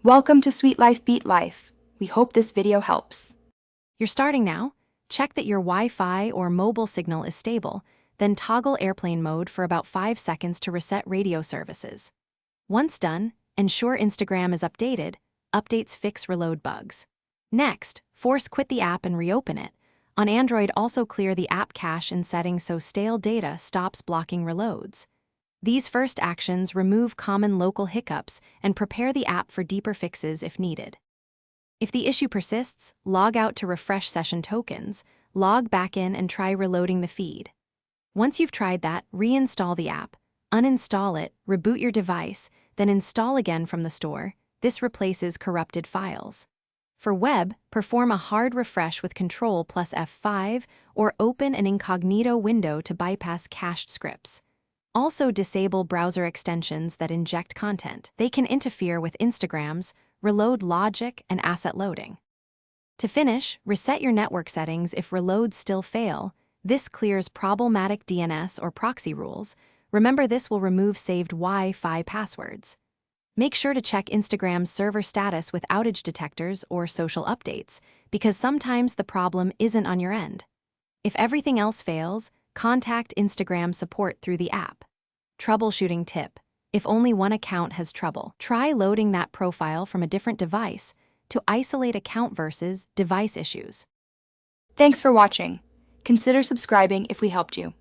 Welcome to Sweet Life Beat Life. We hope this video helps. You're starting now? Check that your Wi-Fi or mobile signal is stable, then toggle airplane mode for about 5 seconds to reset radio services. Once done, ensure Instagram is updated. Updates fix reload bugs. Next, force quit the app and reopen it. On Android, also clear the app cache and settings so stale data stops blocking reloads. These first actions remove common local hiccups and prepare the app for deeper fixes if needed. If the issue persists, log out to refresh session tokens, log back in and try reloading the feed. Once you've tried that, reinstall the app, uninstall it, reboot your device, then install again from the store. This replaces corrupted files. For web, perform a hard refresh with Ctrl plus F5 or open an incognito window to bypass cached scripts. Also disable browser extensions that inject content. They can interfere with Instagram's reload logic and asset loading. To finish, reset your network settings if reloads still fail. This clears problematic DNS or proxy rules. Remember, this will remove saved Wi-Fi passwords. Make sure to check Instagram's server status with outage detectors or social updates, because sometimes the problem isn't on your end. If everything else fails, contact Instagram support through the app. Troubleshooting tip: if only one account has trouble, try loading that profile from a different device to isolate account versus device issues. Thanks for watching. Consider subscribing if we helped you.